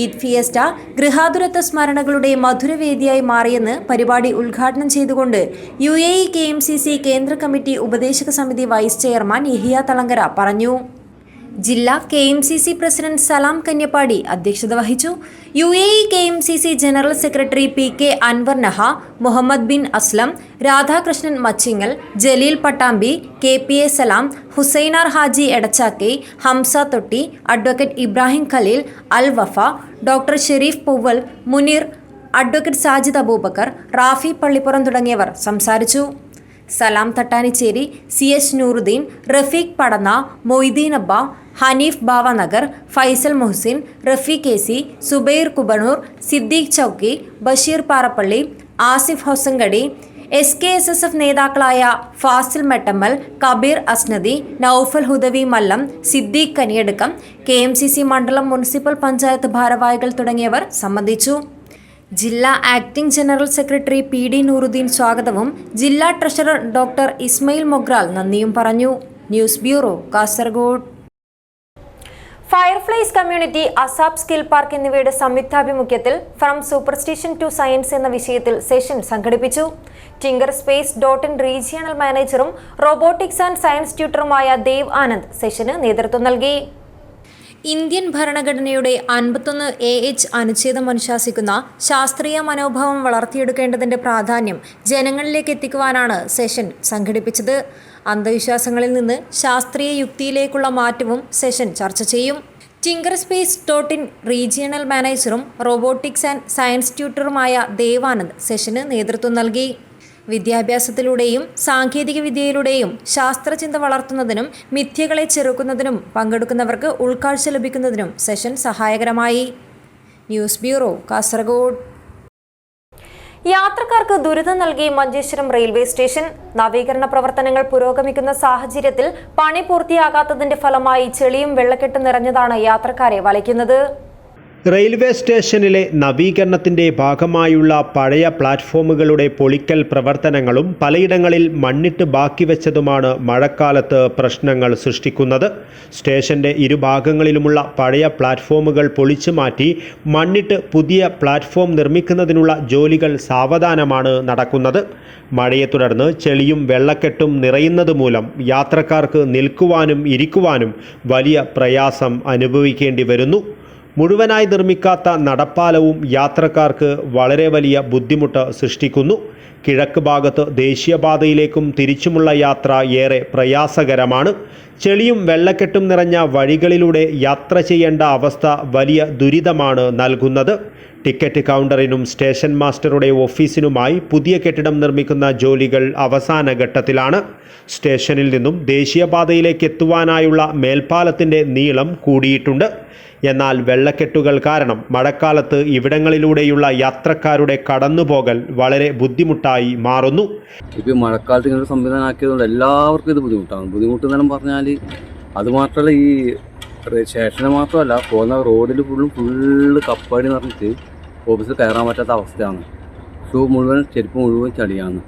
A: ഈദ് ഫിയസ്റ്റ ഗൃഹാതുരത്വ സ്മരണകളുടെ മധുരവേദിയായി മാറിയെന്ന് പരിപാടി ഉദ്ഘാടനം ചെയ്തുകൊണ്ട് UAE KMCC കേന്ദ്ര കമ്മിറ്റി ഉപദേശക സമിതി വൈസ് ചെയർമാൻ യഹിയ തളങ്കര പറഞ്ഞു. ജില്ലാ KMCC പ്രസിഡന്റ് സലാം കന്യപ്പാടി അധ്യക്ഷത വഹിച്ചു. UAE KMCC general secretary PK Anwar Naha, Muhammad Bin Aslam, Radhakrishnan Machingal, Jaleel Pattambi, KPA Salam, Husainar Haji Edachakki, Hamsa Thotti, advocate Ibrahim Khaleel, Al Wafa, doctor Sharif Poovval, Muneer, advocate Sajid Abubakar, Rafi Pallippuram തുടങ്ങിയവർ സംസാരിച്ചു. സലാം തട്ടാനിച്ചേരി, CH നൂറുദ്ദീൻ, റഫീഖ് പടന്ന, മൊയ്തീൻ അബ്ബ, ഹനീഫ് ബാവനഗർ, ഫൈസൽ മുഹസിൻ, റഫീഖ് AC, സുബൈർ കുബണൂർ, സിദ്ദീഖ് ചൗക്കി, ബഷീർ പാറപ്പള്ളി, ആസിഫ് ഹൊസങ്കടി, SKSSF നേതാക്കളായ ഫാസിൽ മെട്ടമ്മൽ, കബീർ അസ്നദി, നൌഫൽ ഹുദവി മല്ലം, സിദ്ദീഖ് കനിയടുക്കം, KMCC മണ്ഡലം മുനിസിപ്പൽ പഞ്ചായത്ത് ഭാരവാഹികൾ തുടങ്ങിയവർ സംബന്ധിച്ചു. ജില്ലാ acting general secretary PD Nooruddeen സ്വാഗതവും ജില്ലാ ട്രഷറർ ഡോക്ടർ ഇസ്മയിൽ മൊഗ്രാൽ നന്ദിയും പറഞ്ഞു. News bureau, Kasaragod. Fireflies community, ASAP skill park എന്നിവയുടെ സംയുക്താഭിമുഖ്യത്തിൽ ഫ്രം സൂപ്പർസ്റ്റിഷൻ ടു സയൻസ് എന്ന വിഷയത്തിൽ സെഷൻ സംഘടിപ്പിച്ചു. ടിങ്കർ സ്പേസ് .in റീജിയണൽ മാനേജറും റോബോട്ടിക്സ് ആൻഡ് സയൻസ് ട്യൂട്ടറുമായ ദേവ് ആനന്ദ് സെഷന് നേതൃത്വം നൽകി. ഇന്ത്യൻ ഭരണഘടനയുടെ 51 AH അനുച്ഛേദം അനുശാസിക്കുന്ന ശാസ്ത്രീയ മനോഭാവം വളർത്തിയെടുക്കേണ്ടതിന്റെ പ്രാധാന്യം ജനങ്ങളിലേക്ക് എത്തിക്കുവാനാണ് സെഷൻ സംഘടിപ്പിച്ചത്. അന്ധവിശ്വാസങ്ങളിൽ നിന്ന് ശാസ്ത്രീയ യുക്തിയിലേക്കുള്ള മാറ്റവും സെഷൻ ചർച്ച ചെയ്യും. ടിങ്കർ സ്പേസ് .in റീജിയണൽ മാനേജറും റോബോട്ടിക്സ് ആൻഡ് സയൻസ് ട്യൂട്ടറുമായ ദേവാനന്ദ് സെഷന് നേതൃത്വം നൽകി. വിദ്യാഭ്യാസത്തിലൂടെയും സാങ്കേതിക വിദ്യയിലൂടെയും ശാസ്ത്രചിന്ത വളർത്തുന്നതിനും മിഥ്യകളെ ചെറുക്കുന്നതിനും പങ്കെടുക്കുന്നവർക്ക് ഉൾക്കാഴ്ച ലഭിക്കുന്നതിനും സെഷൻ സഹായകരമായി. News bureau, Kasaragod. യാത്രക്കാർക്ക് ദുരിതം നൽകി മഞ്ചേശ്വരം റെയിൽവേ സ്റ്റേഷൻ. നവീകരണ പ്രവർത്തനങ്ങൾ പുരോഗമിക്കുന്ന സാഹചര്യത്തിൽ പണി പൂർത്തിയാകാത്തതിന്റെ ഫലമായി ചെളിയും വെള്ളക്കെട്ടും നിറഞ്ഞതാണ് യാത്രക്കാരെ വലയ്ക്കുന്നത്.
B: റെയിൽവേ സ്റ്റേഷനിലെ നവീകരണത്തിൻ്റെ ഭാഗമായുള്ള പഴയ പ്ലാറ്റ്ഫോമുകളുടെ പൊളിക്കൽ പ്രവർത്തനങ്ങളും പലയിടങ്ങളിൽ മണ്ണിട്ട് ബാക്കി വെച്ചതുമാണ് മഴക്കാലത്ത് പ്രശ്നങ്ങൾ സൃഷ്ടിക്കുന്നത്. സ്റ്റേഷൻ്റെ ഇരുഭാഗങ്ങളിലുമുള്ള പഴയ പ്ലാറ്റ്ഫോമുകൾ പൊളിച്ചു മാറ്റി മണ്ണിട്ട് പുതിയ പ്ലാറ്റ്ഫോം നിർമ്മിക്കുന്നതിനുള്ള ജോലികൾ സാവധാനമാണ് നടക്കുന്നത്. മഴയെ തുടർന്ന് ചെളിയും വെള്ളക്കെട്ടും നിറയുന്നത് മൂലം യാത്രക്കാർക്ക് നിൽക്കുവാനും ഇരിക്കുവാനും വലിയ പ്രയാസം അനുഭവിക്കേണ്ടി വരുന്നു. മുഴുവനായി നിർമ്മിക്കാത്ത നടപ്പാലവും യാത്രക്കാർക്ക് വളരെ വലിയ ബുദ്ധിമുട്ട് സൃഷ്ടിക്കുന്നു. കിഴക്ക് ഭാഗത്ത് ദേശീയപാതയിലേക്കും തിരിച്ചുമുള്ള യാത്ര ഏറെ പ്രയാസകരമാണ്. ചെളിയും വെള്ളക്കെട്ടും നിറഞ്ഞ വഴികളിലൂടെ യാത്ര ചെയ്യേണ്ട അവസ്ഥ വലിയ ദുരിതമാണ് നൽകുന്നത്. ടിക്കറ്റ് കൗണ്ടറിനും സ്റ്റേഷൻ മാസ്റ്ററുടെ ഓഫീസിനുമായി പുതിയ കെട്ടിടം നിർമ്മിക്കുന്ന ജോലികൾ അവസാന ഘട്ടത്തിലാണ്. സ്റ്റേഷനിൽ നിന്നും ദേശീയപാതയിലേക്ക് എത്തുവാനായുള്ള മേൽപ്പാലത്തിൻ്റെ നീളം കൂടിയിട്ടുണ്ട്. എന്നാൽ വെള്ളക്കെട്ടുകൾ കാരണം മഴക്കാലത്ത് ഇവിടങ്ങളിലൂടെയുള്ള യാത്രക്കാരുടെ കടന്നുപോകൽ വളരെ ബുദ്ധിമുട്ടായി മാറുന്നു.
I: ഇപ്പോൾ മഴക്കാലത്ത് ഇങ്ങനെ സംവിധാനം ആക്കിയതുകൊണ്ട് എല്ലാവർക്കും ഇത് ബുദ്ധിമുട്ടാണ്. ബുദ്ധിമുട്ടെന്നെല്ലാം പറഞ്ഞാൽ അതുമാത്രമല്ല, ഈ സ്റ്റേഷന് മാത്രമല്ല, പോകുന്ന റോഡിൽ ഫുള്ള് കപ്പാടി നിറഞ്ഞിട്ട് ഓഫീസിൽ കയറാൻ പറ്റാത്ത അവസ്ഥയാണ്. ഷൂ മുഴുവൻ, ചെരുപ്പ് മുഴുവൻ ചളിയാണ്.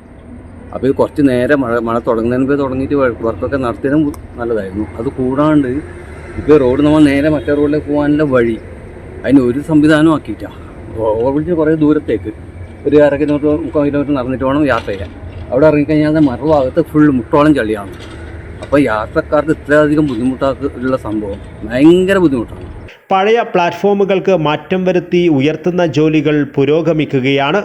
I: അപ്പോൾ ഇത് കുറച്ച് നേരം മഴ തുടങ്ങുന്നതിന് മുമ്പേ തുടങ്ങിയിട്ട് വർക്കൊക്കെ നടത്തിയതും നല്ലതായിരുന്നു. അത് കൂടാണ്ട് ഇപ്പോൾ റോഡ് നമ്മൾ നേരെ മറ്റേ റോഡിലേക്ക് പോകാനുള്ള വഴി അതിന് ഒരു സംവിധാനവും ആക്കിയിട്ടാണ്. ഓവർബ്രിഡ്ജ് കുറേ ദൂരത്തേക്ക് ഒരു 1/2 കിലോമീറ്റർ 3 കിലോമീറ്റർ നടന്നിട്ട് വേണം യാത്ര ചെയ്യാൻ. അവിടെ ഇറങ്ങിക്കഴിഞ്ഞാൽ മറുഭാഗത്ത് ഫുള്ള് മുട്ടോളം ചളിയാണ്. അപ്പോൾ യാത്രക്കാർക്ക് ഇത്രയധികം ബുദ്ധിമുട്ടുള്ള സംഭവം ഭയങ്കര ബുദ്ധിമുട്ടാണ്.
B: പഴയ പ്ലാറ്റ്ഫോമുകൾക്ക് മാറ്റം വരുത്തി ഉയർത്തുന്ന ജോലികൾ പുരോഗമിക്കുകയാണ്.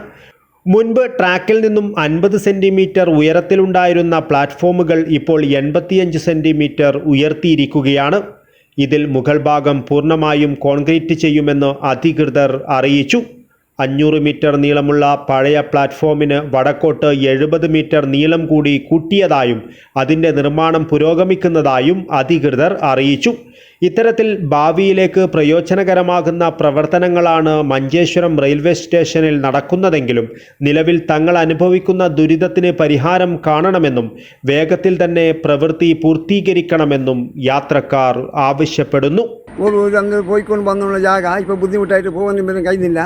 B: മുൻപ് ട്രാക്കിൽ നിന്നും 50 സെൻറ്റിമീറ്റർ ഉയരത്തിലുണ്ടായിരുന്ന പ്ലാറ്റ്ഫോമുകൾ ഇപ്പോൾ 85 സെൻറ്റിമീറ്റർ ഉയർത്തിയിരിക്കുകയാണ്. ഇതിൽ മുകൾ ഭാഗം പൂർണ്ണമായും കോൺക്രീറ്റ് ചെയ്യുമെന്ന് അധികൃതർ അറിയിച്ചു. 500 മീറ്റർ നീളമുള്ള പഴയ പ്ലാറ്റ്ഫോമിന് വടക്കോട്ട് 70 മീറ്റർ നീളം കൂടി കൂട്ടിയതായും അതിൻ്റെ നിർമ്മാണം പുരോഗമിക്കുന്നതായും അധികൃതർ അറിയിച്ചു. ഇത്തരത്തിൽ ഭാവിയിലേക്ക് പ്രയോജനകരമാകുന്ന പ്രവർത്തനങ്ങളാണ് മഞ്ചേശ്വരം റെയിൽവേ സ്റ്റേഷനിൽ നടക്കുന്നതെങ്കിലും നിലവിൽ തങ്ങൾ അനുഭവിക്കുന്ന ദുരിതത്തിന് പരിഹാരം കാണണമെന്നും വേഗത്തിൽ തന്നെ പ്രവൃത്തി പൂർത്തീകരിക്കണമെന്നും യാത്രക്കാർ ആവശ്യപ്പെടുന്നു.
J: അങ്ങ് പോയിക്കൊണ്ട് വന്നുള്ള ജാഗ ഇപ്പോൾ ബുദ്ധിമുട്ടായിട്ട് പോകാൻ കഴിയുന്നില്ല.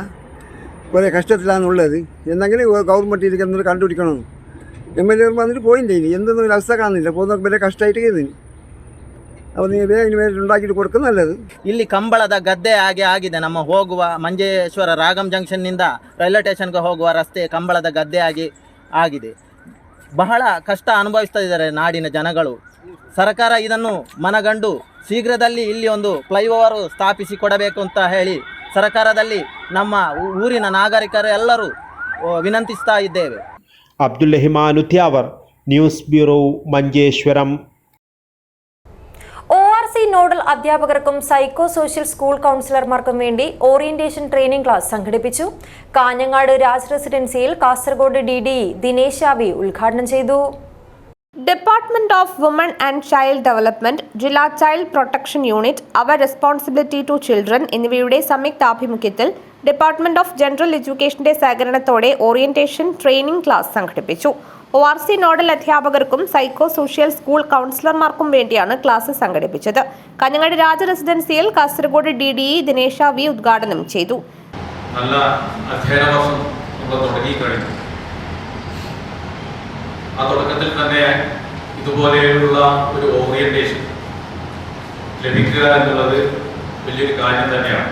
J: കുറേ കഷ്ടത്തിലാണുള്ളത്. എന്തെങ്കിലും ഗവൺമെൻറ് ഇരിക്കുന്നത് കണ്ടുപിടിക്കണം. MLA വന്നിട്ട് പോയില്ലേ, ഇനി എന്തൊന്നും ഒരു അവസ്ഥ കാണുന്നില്ല. പോകുന്ന വലിയ കഷ്ടമായിട്ട് കഴിയുന്നു. അപ്പോൾ ನೀವು ಬೇಗ ഉണ്ടാക്കിയിട്ട് കൊടുക്കുന്നത് ನಲ್ಲದು.
K: ಇಲ್ಲಿ ಕಂಬಳದ ಗದ್ದೆ ಆಗಿದೆ. ನಮ್ಮ ಹೋಗುವ ಮಂಜೇಶ್ವರ ರಾಗಂ ಜಂಕ್ಷನ್ನಿಂದ ರೈಲ್ವೆ ಸ್ಟೇಷನ್ಗೆ ಹೋಗುವ ರಸ್ತೆ ಕಂಬಳದ ಗದ್ದೆ ಆಗಿದೆ. ಬಹಳ ಕಷ್ಟ ಅನುಭವಿಸ್ತಾ ಇದ್ದಾರೆ ನಾಡಿನ ಜನಗಳು. ಸರ್ಕಾರ ಇದನ್ನು ಮನಗಂಡು ಶೀಘ್ರದಲ್ಲಿ ಇಲ್ಲಿ ಒಂದು ಫ್ಲೈಓವರ್ ಸ್ಥಾಪಿಸಿ ಕೊಡಬೇಕು ಅಂತ ಹೇಳಿ ಸರ್ಕಾರದಲ್ಲಿ ನಮ್ಮ ಊರಿನ ನಾಗರಿಕರು ಎಲ್ಲರೂ ವಿನಂತಿಸ್ತಾ ಇದ್ದೇವೆ.
B: Abdul Rahman Uthyavar, news bureau, Manjeshwaram.
A: ORC nodal അധ്യാപകർക്കും സൈക്കോ സോഷ്യൽ സ്കൂൾ കൗൺസിലർമാർക്കും വേണ്ടി ഓറിയന്റേഷൻ ട്രെയിനിംഗ് ക്ലാസ് സംഘടിപ്പിച്ചു. കാഞ്ഞങ്ങാട് രാജ് റെസിഡൻസിയിൽ കാസർഗോഡ് DDE ദിനേശ് ആവി ഉദ്ഘാടനം ചെയ്തു.
L: Department of woman and child development, ജില്ലാ child protection unit, our responsibility to children എന്നിവയുടെ സംയുക്താഭിമുഖ്യത്തിൽ ഡിപ്പാർട്ട്മെന്റ് ഓഫ് ജനറൽ എഡ്യൂക്കേഷന്റെ സഹകരണത്തോടെ ഓറിയന്റേഷൻ ട്രെയിനിംഗ് ക്ലാസ് സംഘടിപ്പിച്ചു. ORC നോഡൽ അധ്യാപകർക്കും സൈക്കോ സോഷ്യൽ സ്കൂൾ കൗൺസിലർമാർക്കും വേണ്ടിയാണ് ക്ലാസ് സംഘടിപ്പിച്ചത്. കാഞ്ഞങ്ങാട് രാജ റെസിഡൻസിയിൽ കാസർഗോഡ് DDE ദിനേശ് ആവി ഉദ്ഘാടനം ചെയ്തു.
M: നല്ല അധ്യയന വർഷം നമ്മൾ തുടങ്ങിക്കഴിഞ്ഞു. ആ തുടക്കത്തിൽ തന്നെ ഇതുപോലെയുള്ള ഒരു ഓറിയന്റേഷൻ ലഭിക്കുക എന്നുള്ളത് വലിയൊരു കാര്യം തന്നെയാണ്.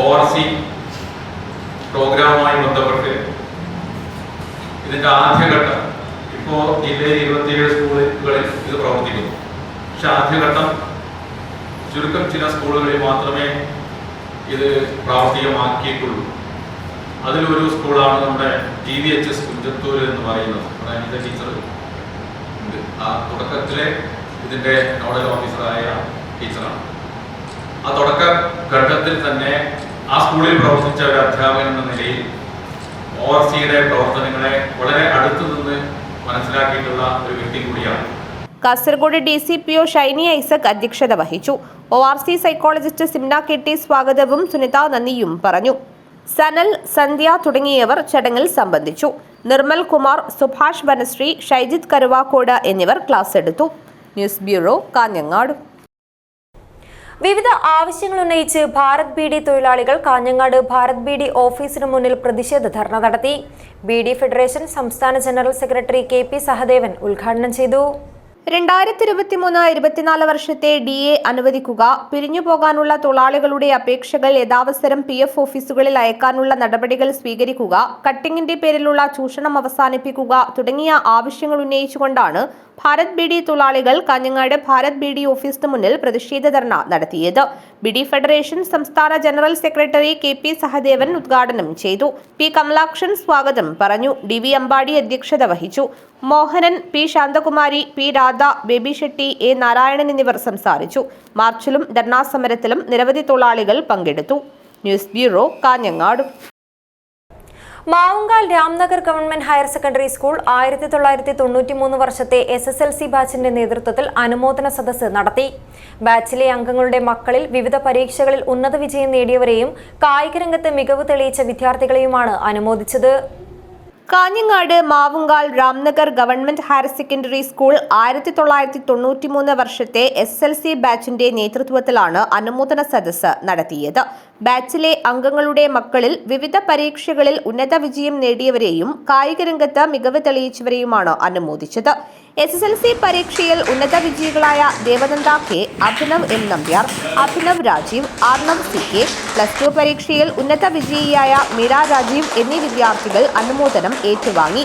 M: ORC പ്രോഗ്രാമുമായി ബന്ധപ്പെട്ട് ഇതിൻ്റെ ആദ്യഘട്ടം ഇപ്പോൾ ജില്ലയിൽ 27 സ്കൂളുകളിൽ ഇത് പ്രവർത്തിക്കുന്നു. പക്ഷെ ആദ്യഘട്ടം ചുരുക്കം ചില സ്കൂളുകളിൽ മാത്രമേ ഇത് പ്രാവർത്തികമാക്കിയിട്ടുള്ളൂ. അതിലൊരു സ്കൂളാണ് നമ്മുടെ GVHS കുഞ്ചത്തൂർ എന്ന് പറയുന്നത്. നമ്മുടെ എൻ്റെ ടീച്ചർ ഉണ്ട്. ആ തുടക്കത്തിലെ ഇതിൻ്റെ നോഡൽ ഓഫീസറായ ടീച്ചറാണ്. ആ തുടക്ക ഘട്ടത്തിൽ തന്നെ ആ സ്കൂളിൽ പ്രവർത്തിച്ച ഒരു അധ്യാപകൻ എന്ന നിലയിൽ ORCയുടെ പ്രവർത്തനങ്ങളെ വളരെ അടുത്തു നിന്ന് മനസ്സിലാക്കിയിട്ടുള്ള ഒരു വ്യക്തി കൂടിയാണ്.
L: കാസർഗോഡ് DCPO ഷൈനി ഐസക് അധ്യക്ഷത വഹിച്ചു. ORC സൈക്കോളജിസ്റ്റ് സിംന KT സ്വാഗതവും സുനിത നന്ദിയും പറഞ്ഞു. സനൽ, സന്ധ്യ തുടങ്ങിയവർ ചടങ്ങിൽ സംബന്ധിച്ചു. നിർമ്മൽ കുമാർ, സുഭാഷ് വനശ്രീ, ഷൈജിത് കരുവാക്കോട് എന്നിവർ ക്ലാസ് എടുത്തു. News bureau, Kanhangad.
A: വിവിധ ആവശ്യങ്ങൾ ഉന്നയിച്ച് ഭാരത് ബീഡി തൊഴിലാളികൾ കാഞ്ഞങ്ങാട് ഭാരത് ബീഡി ഓഫീസിന് മുന്നിൽ പ്രതിഷേധ ധർണ നടത്തി. ബീഡി ഫെഡറേഷൻ സംസ്ഥാന ജനറൽ സെക്രട്ടറി KP സഹദേവൻ ഉദ്ഘാടനം ചെയ്തു.
L: 2023-24 വർഷത്തെ DA അനുവദിക്കുക, പിരിഞ്ഞുപോകാനുള്ള തൊഴിലാളികളുടെ അപേക്ഷകൾ യഥാവസരം PF ഓഫീസുകളിൽ അയക്കാനുള്ള നടപടികൾ സ്വീകരിക്കുക, കട്ടിങ്ങിന്റെ പേരിലുള്ള ചൂഷണം അവസാനിപ്പിക്കുക തുടങ്ങിയ ആവശ്യങ്ങൾ ഉന്നയിച്ചുകൊണ്ടാണ് ഭാരത് ബീഡി തൊഴിലാളികൾ കാഞ്ഞങ്ങാട് ഭാരത് ബീഡി ഓഫീസിന് മുന്നിൽ പ്രതിഷേധ ധർണ നടത്തിയത്. ബീഡി ഫെഡറേഷൻ സംസ്ഥാന ജനറൽ സെക്രട്ടറി KP സഹദേവൻ ഉദ്ഘാടനം ചെയ്തു. P കമലാക്ഷൻ സ്വാഗതം പറഞ്ഞു. DV അമ്പാടി അധ്യക്ഷത വഹിച്ചു. Mohanan, P Shanthakumari, P Radha, Baby Shetty, A Narayanan എന്നിവർ സംസാരിച്ചു. മാർച്ചിലും ധർണാ സമരത്തിലും നിരവധി തൊഴിലാളികൾ പങ്കെടുത്തു. News bureau, Kanhangad.
A: Mavungal Ramnagar government higher secondary school 1993 വർഷത്തെ SSLC ബാച്ചിന്റെ നേതൃത്വത്തിൽ അനുമോദന സദസ്സ് നടത്തി. ബാച്ചിലെ അംഗങ്ങളുടെ മക്കളിൽ വിവിധ പരീക്ഷകളിൽ ഉന്നത വിജയം നേടിയവരെയും കായികരംഗത്ത് മികവ് തെളിയിച്ച വിദ്യാർത്ഥികളെയുമാണ് അനുമോദിച്ചത്.
L: Kanhangad Mavungal Ramnagar government higher secondary school 1993 വർഷത്തെ SSLC ബാച്ചിന്റെ നേതൃത്വത്തിലാണ് അനുമോദന സദസ്സ് നടത്തിയത്. ബാച്ചിലെ അംഗങ്ങളുടെ മക്കളിൽ വിവിധ പരീക്ഷകളിൽ ഉന്നത വിജയം നേടിയവരെയും കായികരംഗത്ത് മികവ് തെളിയിച്ചവരെയുമാണ് അനുമോദിച്ചത്. SSLC പരീക്ഷയിൽ ഉന്നത വിജയികളായ Devananda K, Abhinav M Nambiar, Abhinav Rajeev, Arnav CK, +2 പരീക്ഷയിൽ ഉന്നത വിജയിയായ മീര രാജീവ് എന്നീ വിദ്യാർത്ഥികൾ അനുമോദനം ഏറ്റുവാങ്ങി.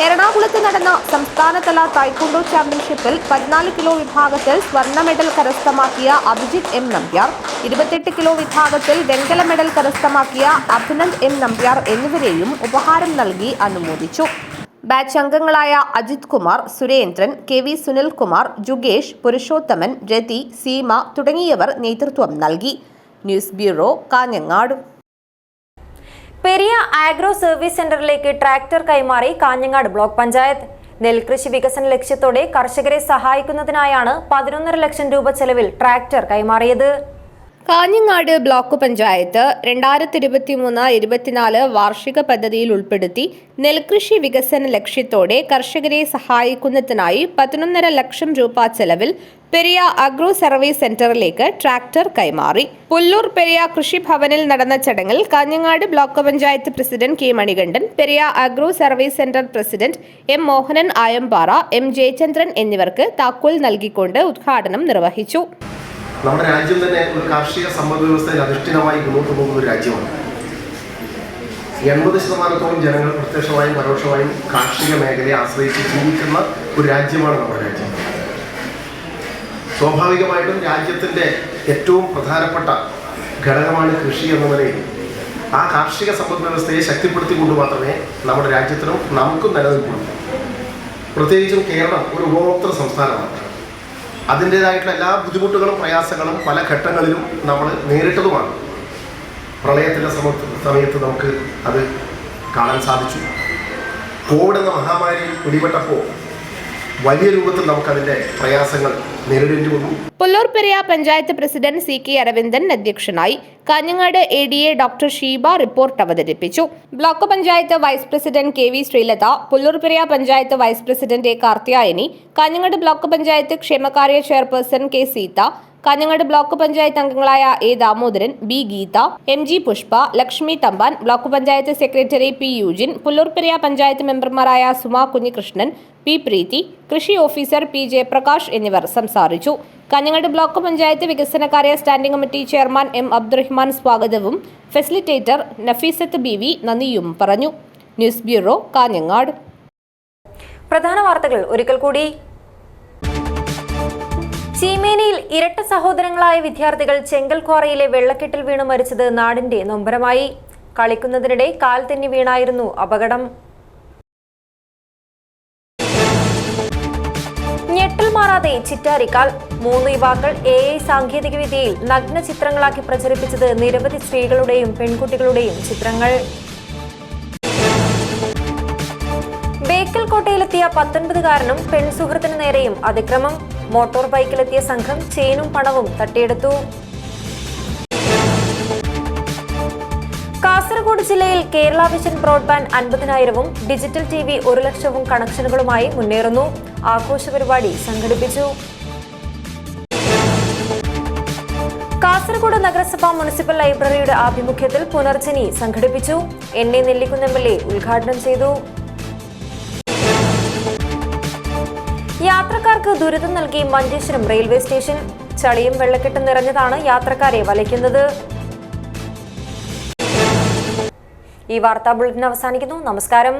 L: എറണാകുളത്ത് നടന്ന സംസ്ഥാനതല തായ്ക്കൊണ്ടോ ചാമ്പ്യൻഷിപ്പിൽ 14 കിലോ വിഭാഗത്തിൽ സ്വർണ്ണ മെഡൽ കരസ്ഥമാക്കിയ അഭിജിത്ത് എം നമ്പ്യാർ, 28 കിലോ വിഭാഗത്തിൽ വെങ്കല മെഡൽ കരസ്ഥമാക്കിയ അഭിനന്ദ് എം നമ്പ്യാർ എന്നിവരെയും ഉപഹാരം നൽകി അനുമോദിച്ചു. ബാച്ച് അംഗങ്ങളായ അജിത് കുമാർ, സുരേന്ദ്രൻ, KV സുനിൽകുമാർ, ജുഗേഷ്, പുരുഷോത്തമൻ, രതി, സീമ തുടങ്ങിയവർ നേതൃത്വം നൽകി. News bureau, Kanhangad.
A: Periya agro service സെന്ററിലേക്ക് ട്രാക്ടർ കൈമാറി കാഞ്ഞങ്ങാട് ബ്ലോക്ക് പഞ്ചായത്ത്. നെൽകൃഷി വികസന ലക്ഷ്യത്തോടെ കർഷകരെ സഹായിക്കുന്നതിനായാണ് 11.5 ലക്ഷം രൂപ ചെലവിൽ ട്രാക്ടർ കൈമാറിയത്.
L: കാഞ്ഞങ്ങാട് ബ്ലോക്ക് പഞ്ചായത്ത് 2023-24 വാർഷിക പദ്ധതിയിൽ ഉൾപ്പെടുത്തി നെൽകൃഷി വികസന ലക്ഷ്യത്തോടെ കർഷകരെ സഹായിക്കുന്നതിനായി 11.5 ലക്ഷം രൂപ ചെലവിൽ പെരിയ അഗ്രോ സർവീസ് സെന്ററിലേക്ക് ട്രാക്ടർ കൈമാറി. പുല്ലൂർ പെരിയ കൃഷിഭവനിൽ നടന്ന ചടങ്ങിൽ Kanhangad block panchayat president K Manikandan, Periya agro service centre president M Mohanan Ayampara, M Jayachandran എന്നിവർക്ക് താക്കോൽ നൽകിക്കൊണ്ട് ഉദ്ഘാടനം നിർവഹിച്ചു.
N: നമ്മുടെ രാജ്യം തന്നെ ഒരു കാർഷിക സമ്പദ് വ്യവസ്ഥയിൽ അധിഷ്ഠിതമായി മുന്നോട്ട് പോകുന്ന ഒരു രാജ്യമാണ്. 80% ജനങ്ങൾ പ്രത്യക്ഷമായും പരോക്ഷമായും കാർഷിക മേഖലയെ ആശ്രയിച്ച് ജീവിക്കുന്ന ഒരു രാജ്യമാണ് നമ്മുടെ രാജ്യം. സ്വാഭാവികമായിട്ടും രാജ്യത്തിൻ്റെ ഏറ്റവും പ്രധാനപ്പെട്ട ഘടകമാണ് കൃഷി എന്ന നിലയിൽ ആ കാർഷിക സമ്പദ് വ്യവസ്ഥയെ ശക്തിപ്പെടുത്തിക്കൊണ്ട് മാത്രമേ നമ്മുടെ രാജ്യത്തിനും നമുക്കും നിലനിൽക്കുള്ളൂ. പ്രത്യേകിച്ചും കേരളം ഒരു ഉപഭോക്തൃ സംസ്ഥാനമാണ്. അതിൻ്റേതായിട്ടുള്ള എല്ലാ ബുദ്ധിമുട്ടുകളും പ്രയാസങ്ങളും പല ഘട്ടങ്ങളിലും നമ്മൾ നേരിട്ടതുമാണ്. പ്രളയത്തിൻ്റെ സമയത്ത് നമുക്ക് അത് കാണാൻ സാധിച്ചു. കോവിഡ് എന്ന മഹാമാരി പിടിപെട്ടപ്പോൾ വലിയ രൂപത്തിൽ നമുക്കതിൻ്റെ പ്രയാസങ്ങൾ നേരിടേണ്ടി വന്നു.
L: പുല്ലൂർ പെരിയ പഞ്ചായത്ത് പ്രസിഡന്റ് CK അരവിന്ദൻ അധ്യക്ഷനായി. Kanhangad ADA doctor Sheeba report അവതരിപ്പിച്ചു. Block panchayat vice president KV Sreelatha, Pullur Periya panchayat vice president A Karthiyayani, Kanhangad block panchayat ക്ഷേമകാര്യ chairperson K Seetha, Kanhangad block panchayat അംഗങ്ങളായ A Damodaran, B Geetha, MG Pushpa, Lakshmi Thampan, block panchayat secretary P Eugene, Pullur Periya panchayat മെമ്പർമാരായ സുമ കുഞ്ഞികൃഷ്ണൻ, P പ്രീതി, കൃഷി ഓഫീസർ P ജയപ്രകാശ് എന്നിവർ സംസാരിച്ചു. കാഞ്ഞങ്ങാട് ബ്ലോക്ക് പഞ്ചായത്ത് വികസനകാര്യ standing committee chairman M Abdurahman സ്വാഗതവും ഫെസിലിറ്റേറ്റർ നഫീസത്ത് BV നന്ദിയും പറഞ്ഞു. News bureau, Kanhangad.
A: പ്രധാന വാർത്തകൾ ഒരിക്കൽ കൂടി. ചീമേനിയിൽ ഇരട്ട സഹോദരങ്ങളായ വിദ്യാർത്ഥികൾ ചെങ്കൽ ക്വാറിയിലെ വെള്ളക്കെട്ടിൽ വീണു മരിച്ചത് നാടിന്റെ നൊമ്പരമായി. കളിക്കുന്നതിനിടെ കാൽ തെന്നി വീണായിരുന്നു അപകടം. ഞെട്ടൽ മാറാതെ ചിറ്റാരിക്കാൽ. 3 യുവാക്കൾ AI സാങ്കേതികവിദ്യയിൽ നഗ്ന ചിത്രങ്ങളാക്കി പ്രചരിപ്പിച്ചത് നിരവധി സ്ത്രീകളുടെയും പെൺകുട്ടികളുടെയും ചിത്രങ്ങൾ. ബേക്കൽ കോട്ടയിലെത്തിയ 19-കാരനും പെൺസുഹൃത്തിന് നേരെയും അതിക്രമം. മോട്ടോർ ബൈക്കിലെത്തിയ സംഘം ചെയിനും പണവും തട്ടിയെടുത്തു. കാസർഗോഡ് ജില്ലയിൽ കേരള വിഷൻ ബ്രോഡ്ബാൻഡ് 50,000-ഉം ഡിജിറ്റൽ TV 1 ലക്ഷവും കണക്ഷനുകളുമായി മുന്നേറുന്നു. ആഘോഷ പരിപാടി സംഘടിപ്പിച്ചു. കാസർഗോഡ് നഗരസഭ മുനിസിപ്പൽ ലൈബ്രറിയുടെ ആഭിമുഖ്യത്തിൽ പുനർജനി സംഘടിപ്പിച്ചു. NA നെല്ലിക്കുന്ന് MLA ഉദ്ഘാടനം ചെയ്തു. യാത്രക്കാർക്ക് ദുരിതം നൽകി മഞ്ചേശ്വരം റെയിൽവേ സ്റ്റേഷൻ. ചളിയും വെള്ളക്കെട്ടും നിറഞ്ഞതാണ് യാത്രക്കാരെ വലയ്ക്കുന്നത്. ഈ വാർത്താ ബുള്ളറ്റിൻ അവസാനിക്കുന്നു. നമസ്കാരം.